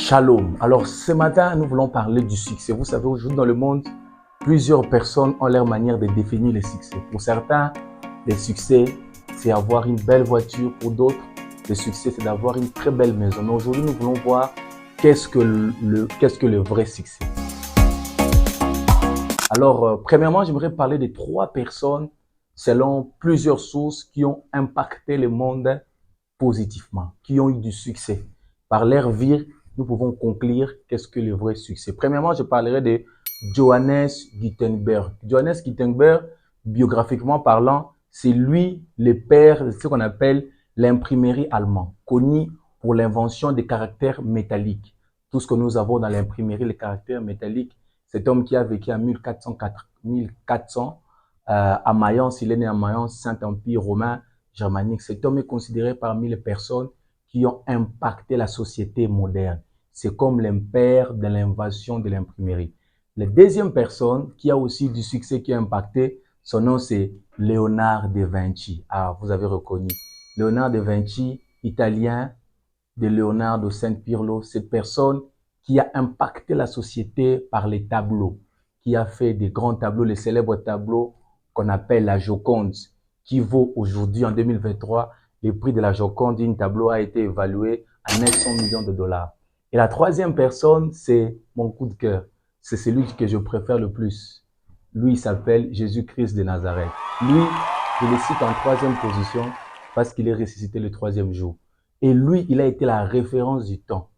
Shalom. Alors ce matin, nous voulons parler du succès. Vous savez, aujourd'hui dans le monde, plusieurs personnes ont leur manière de définir le succès. Pour certains, le succès, c'est avoir une belle voiture. Pour d'autres, le succès, c'est d'avoir une très belle maison. Mais aujourd'hui, nous voulons voir qu'est-ce que le vrai succès. Alors, premièrement, j'aimerais parler de 3 personnes selon plusieurs sources qui ont impacté le monde positivement, qui ont eu du succès. Par leur vie, nous pouvons conclure qu'est-ce que le vrai succès. Premièrement, je parlerai de Johannes Gutenberg. Johannes Gutenberg, biographiquement parlant, c'est lui le père de ce qu'on appelle l'imprimerie allemande, connu pour l'invention des caractères métalliques. Tout ce que nous avons dans l'imprimerie, les caractères métalliques, cet homme qui a vécu en 1400 à Mayence, il est né à Mayence, Saint-Empire romain germanique. Cet homme est considéré parmi les personnes qui ont impacté la société moderne. C'est comme l'impère de l'invention de l'imprimerie. La deuxième personne qui a aussi du succès qui a impacté, son nom c'est Léonard de Vinci. Ah, vous avez reconnu. Léonard de Vinci, italien de Leonardo Saint-Pirlo, cette personne qui a impacté la société par les tableaux, qui a fait des grands tableaux, les célèbres tableaux qu'on appelle la Joconde, qui vaut aujourd'hui, en 2023, le prix de la Joconde d'un tableau a été évalué à 900 millions de dollars. Et la troisième personne, c'est mon coup de cœur. C'est celui que je préfère le plus. Lui, il s'appelle Jésus-Christ de Nazareth. Lui, je le cite en 3e position parce qu'il est ressuscité le 3e jour. Et lui, il a été la référence du temps.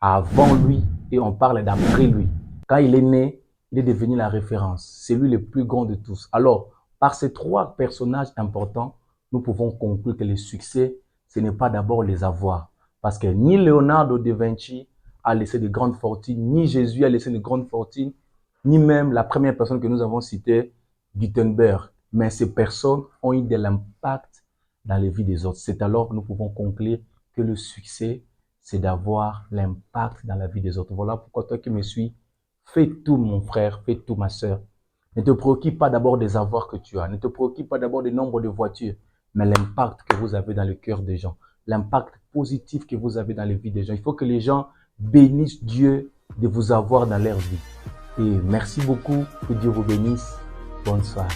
Avant lui, et on parle d'après lui. Quand il est né, il est devenu la référence. C'est lui le plus grand de tous. Alors, par ces 3 personnages importants, nous pouvons conclure que le succès, ce n'est pas d'abord les avoirs. Parce que ni Leonardo da Vinci a laissé de grandes fortunes, ni Jésus a laissé de grandes fortunes, ni même la première personne que nous avons citée, Gutenberg. Mais ces personnes ont eu de l'impact dans les vies des autres. C'est alors que nous pouvons conclure que le succès, c'est d'avoir l'impact dans la vie des autres. Voilà pourquoi toi qui me suis, fais tout mon frère, fais tout ma sœur. Ne te préoccupe pas d'abord des avoirs que tu as. Ne te préoccupe pas d'abord du nombre de voitures, mais l'impact que vous avez dans le cœur des gens. L'impact positif que vous avez dans les vies des gens. Il faut que les gens bénissent Dieu de vous avoir dans leur vie. Et merci beaucoup. Que Dieu vous bénisse. Bonne soirée.